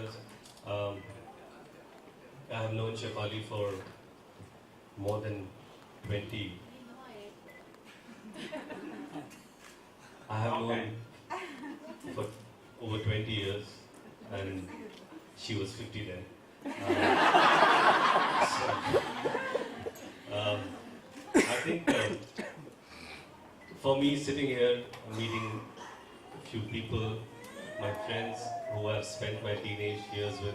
because I have known Shefali for more than 20. I have known for over 20 years, and she was 50 then. So, I think for me, sitting here, meeting a few people, my friends who I've spent my teenage years with,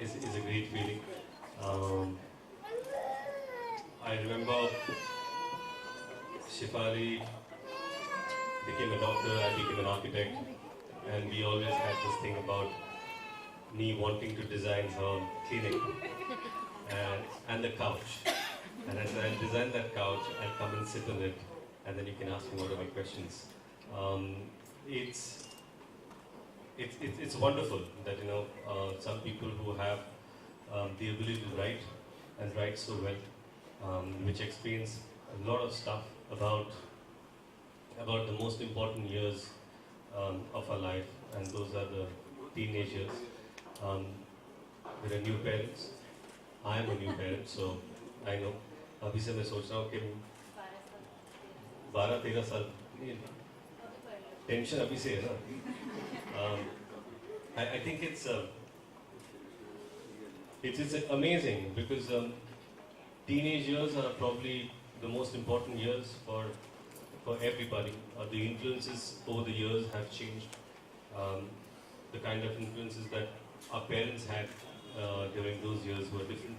is a great feeling. Um, I remember Shefali became a doctor, I became an architect, and we always had this thing about me wanting to design her clinic and the couch. And as I design that couch, I'll come and sit on it, and then you can ask me whatever questions. Um, it's it's wonderful that some people who have the ability to write and write so well, which explains a lot of stuff about the most important years of our life, and those are the teenage years. There are new parents. I am a new parent, so I know. अभी से मैं सोच रहा हूँ कि 12-13 साल tension अभी से है ना. I think it's amazing because teenage years are probably the most important years for everybody. The influences over the years have changed. The kind of influences that our parents had during those years were different.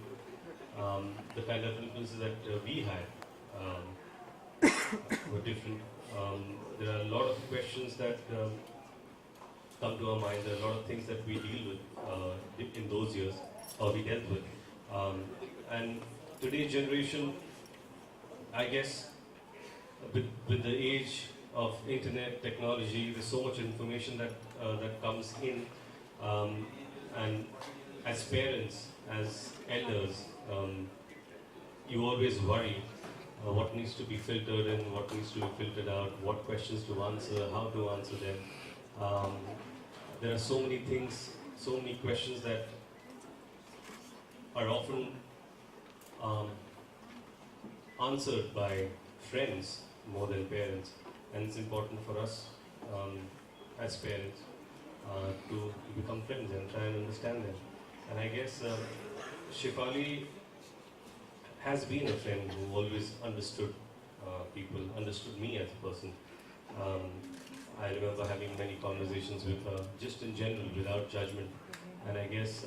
The kind of influences that we had were different. There are a lot of questions that come to our mind. There are a lot of things that we deal with in those years, or we dealt with. And today's generation, I guess, with the age of internet technology, there's so much information that comes in, and as parents, as elders, you always worry what needs to be filtered in, what needs to be filtered out, what questions to answer, how to answer them. There are so many things, so many questions that are often answered by friends more than parents, and it's important for us as parents to become friends and try and understand them. And I guess Shefali has been a friend who always understood people, understood me as a person. I remember having many conversations with her, just in general, without judgment. And I guess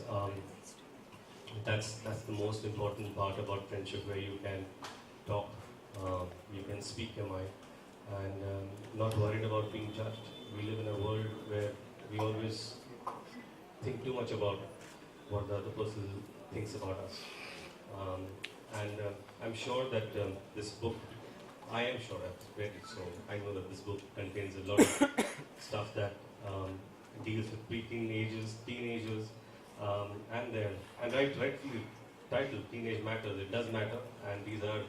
that's the most important part about friendship, where you can talk, you can speak your mind, and not worried about being judged. We live in a world where we always think too much about what the other person thinks about us. And I'm sure that this book, I am sure I've read it, so I know that this book contains a lot of stuff that deals with pre-teenagers, teenagers, and rightfully titled Teenage Matters. It does matter, and these are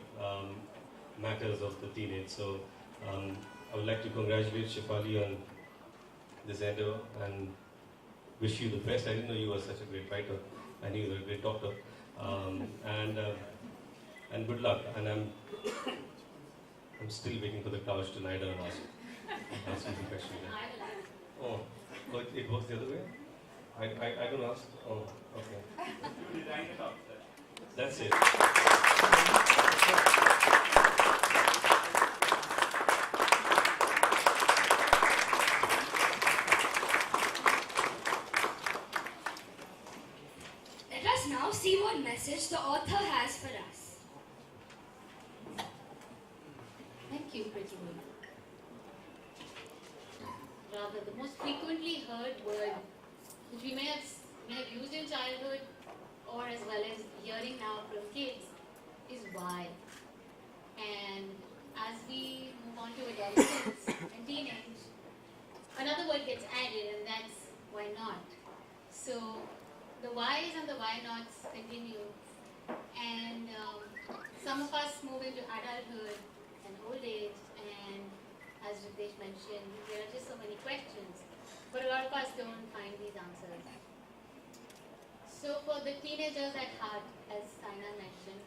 matters of the teenage. So I would like to congratulate Shefali on this endeavor and wish you the best. I didn't know you were such a great writer. I knew you were a great doctor. And good luck. And I'm still waiting for the couch to lie down and ask you the question. Oh, it works the other way? I don't ask? Oh, okay. That's it. Let us now see what message the author has for us. Thank you, Pretty Wood. Rather, the most frequently heard word which we may have used in childhood, or as well as hearing now from kids, is why. And as we move on to adolescence and teenage, another word gets added, and that's why not. So the whys and the why nots continue, and some of us move into adulthood and old age, and as Ritesh mentioned, there are just so many questions, but a lot of us don't find these answers. the teenagers at heart, as Saina mentioned,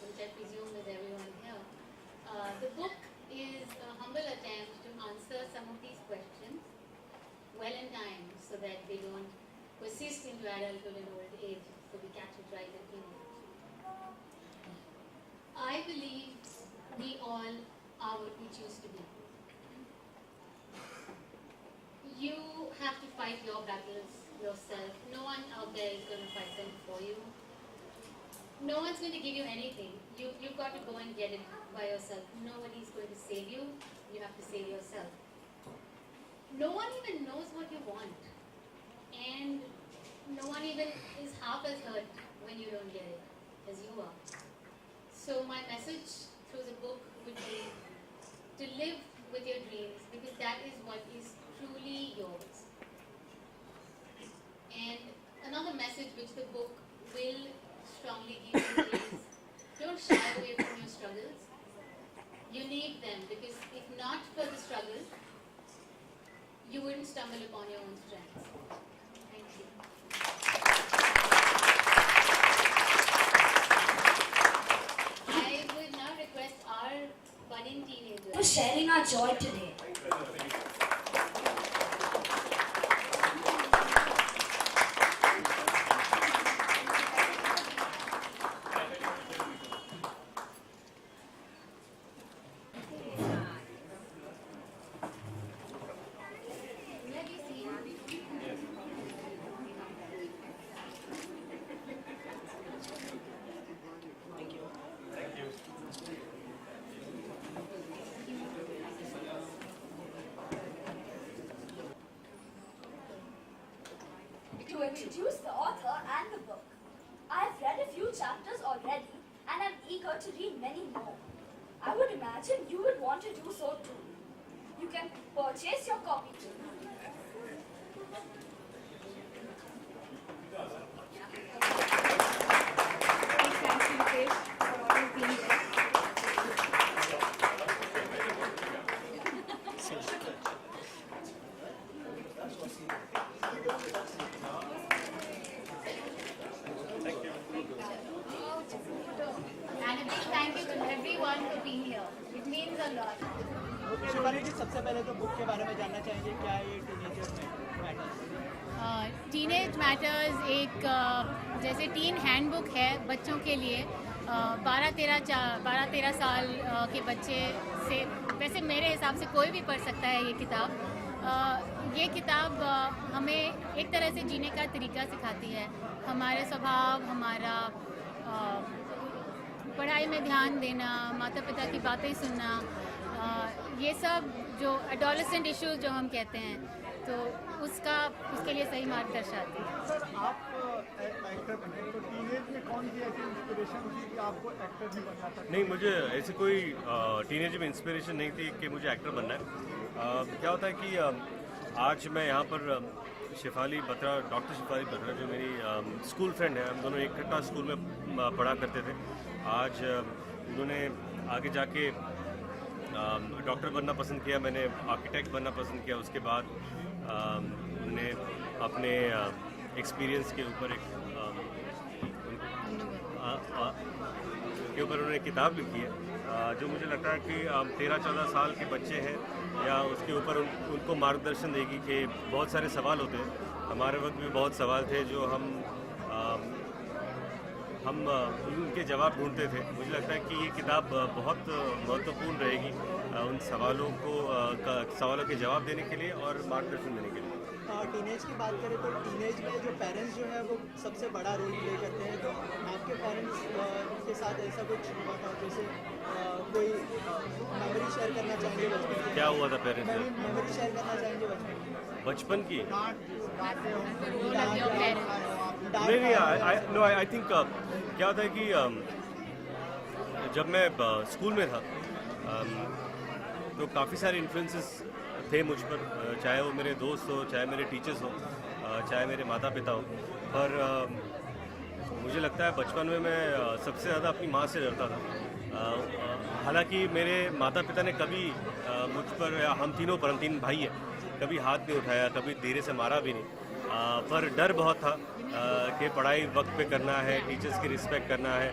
which I presume is everyone here, the book is a humble attempt to answer some of these questions well in time so that they don't persist into adulthood and old age, so we catch it right at teenage. I believe we all are what we choose to be. You have to fight your battles yourself. No one out there is going to fight them for you. No one's going to give you anything. You've got to go and get it by yourself. Nobody's going to save you. You have to save yourself. No one even knows what you want. And no one even is half as hurt when you don't get it as you are. So my message through the book would be to live with your dreams, because that is what is truly yours. And another message which the book will strongly give you is don't shy away from your struggles. You need them, because if not for the struggle, you wouldn't stumble upon your own strengths. Thank you. I would now request our budding teenagers For sharing our joy today. To introduce the author and the book. I have read a few chapters already and am eager to read many more. I would imagine you would want to do so too. You can purchase your copy too. Thank you, Mukesh, for always being there. and a big thank you to everyone for being here. It means a lot. Shivani जी, सबसे पहले तो book के बारे में जानना चाहेंगे, क्या ये टीनेजर्स मैटर्स? टीनेज मैटर्स एक जैसे टीन हैंडबुक है बच्चों के लिए। 12-13 साल के बच्चे से, वैसे मेरे हिसाब से कोई भी पढ़ सकता है ये किताब। ये किताब हमें एक तरह से जीने का तरीका सिखाती है, हमारे स्वभाव, हमारा पढ़ाई में ध्यान देना, माता पिता की बातें सुनना, ये सब जो एडोलेसेंट इश्यूज जो हम कहते हैं, तो उसके लिए सही मार्ग दर्शाती है। सर, आप एक्टर बने तो टीनेज में कौन सी ऐसी इंस्पिरेशन थी कि आपको एक्टर भी बनना था? नहीं, मुझे ऐसी कोई टीनेज में इंस्पिरेशन नहीं थी कि मुझे एक्टर बनना है। क्या होता है कि आज मैं यहाँ पर शेफाली बत्रा, डॉक्टर शेफाली बत्रा जो मेरी स्कूल फ्रेंड है, हम दोनों इकट्ठा स्कूल में पढ़ा करते थे। आज उन्होंने आगे जाके डॉक्टर बनना पसंद किया, मैंने आर्किटेक्ट बनना पसंद किया। उसके बाद उन्होंने अपने एक्सपीरियंस के ऊपर उन्होंने किताब लिखी है, जो मुझे लगता है कि 13-14 साल के बच्चे हैं या उसके ऊपर उनको मार्गदर्शन देगी कि बहुत सारे सवाल होते हैं। हमारे वक्त भी बहुत सवाल थे जो हम उनके जवाब ढूंढते थे। मुझे लगता है कि ये किताब बहुत महत्वपूर्ण रहेगी उन सवालों के जवाब देने के लिए और मार्गदर्शन देने के लिए। टीनेज की बात करें तो टीनेज में जो पेरेंट्स जो है वो सबसे बड़ा रोल प्ले करते हैं। तो आपके पेरेंट्स के साथ ऐसा कुछ हुआ था, जैसे कोई मेमोरी शेयर करना चाहेंगे बचपन की? क्या हुआ था पेरेंट्स से? मेमोरी शेयर करना चाहेंगे बचपन की? नहीं, आई थिंक क्या होता है कि जब मैं स्कूल में था तो काफ़ी सारे इन्फ्लुएंसेस थे मुझ पर, चाहे वो मेरे दोस्त हो, चाहे मेरे टीचर्स हो, चाहे मेरे माता पिता हो। पर मुझे लगता है बचपन में मैं सबसे ज़्यादा अपनी माँ से डरता था। हालांकि मेरे माता पिता ने कभी मुझ पर, या हम तीन भाई हैं, कभी हाथ नहीं उठाया, कभी धीरे से मारा भी नहीं। पर डर बहुत था कि पढ़ाई वक्त पे करना है, टीचर्स की रिस्पेक्ट करना है।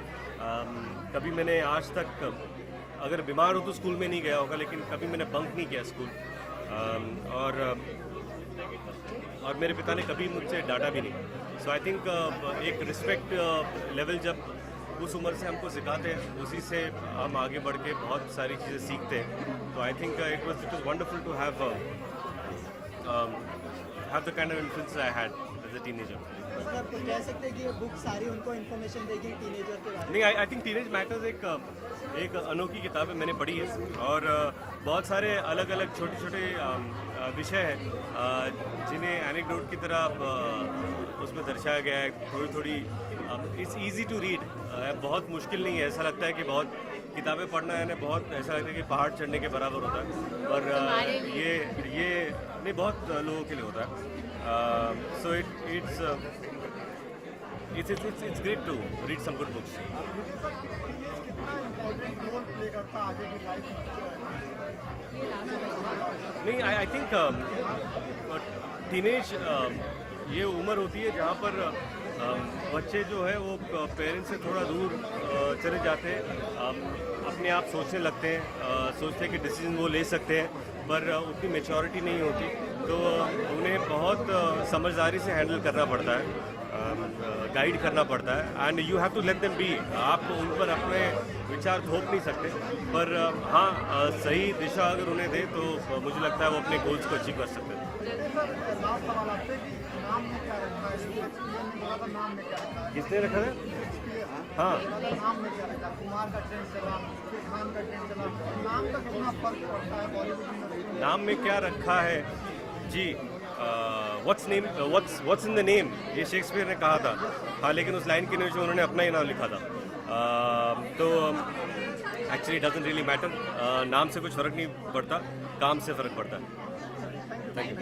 कभी मैंने आज तक अगर बीमार हो तो स्कूल में नहीं गया होगा, लेकिन कभी मैंने बंक नहीं किया स्कूल। और मेरे पिता ने कभी मुझसे डांटा भी नहीं। सो आई थिंक एक रिस्पेक्ट लेवल जब उस उम्र से हमको सिखाते हैं, उसी से हम आगे बढ़ के बहुत सारी चीज़ें सीखते हैं। तो I think it was wonderful to have the kind of influence I had as a teenager. मतलब कह सकते हैं कि ये बुक सारी उनको इन्फॉर्मेशन देगी टीनेजर के बारे में। नहीं, आई थिंक टीनेज मैटर्स एक अनोखी किताब है, मैंने पढ़ी है, और बहुत सारे अलग अलग छोटे छोटे विषय हैं जिन्हें एनेक्डोट की तरह उसमें दर्शाया गया है। थोड़ी थोड़ी इट्स ईजी टू रीड, बहुत मुश्किल नहीं है। ऐसा लगता है कि बहुत किताबें पढ़ना है ना, बहुत ऐसा लगता है कि पहाड़ चढ़ने के बराबर होता है, पर ये नहीं, बहुत लोगों के लिए होता है। सो it's great to read some good books. नहीं, आई थिंक टीनेज ये उम्र होती है जहाँ पर बच्चे जो है वो पेरेंट्स से थोड़ा दूर चले जाते हैं, अपने आप सोचने लगते हैं, सोचते हैं कि डिसीजन वो ले सकते हैं, पर उतनी मैच्योरिटी नहीं होती, तो उन्हें बहुत समझदारी से हैंडल करना पड़ता है, गाइड करना पड़ता है, and you have to let them be. आप उन पर अपने विचार थोप नहीं सकते, पर हाँ, सही दिशा अगर उन्हें दे तो मुझे लगता है वो अपने गोल्स को अचीव कर सकते हैं। किसने रखा है? हाँ, नाम में क्या रखा है जी? व्हाट्स इन द नेम, ये शेक्सपियर ने कहा था। हाँ, लेकिन उस लाइन के नीचे उन्होंने अपना ही नाम लिखा था। तो एक्चुअली डजंट रियली मैटर, नाम से कुछ फ़र्क नहीं पड़ता, काम से फ़र्क पड़ता है। Thank you.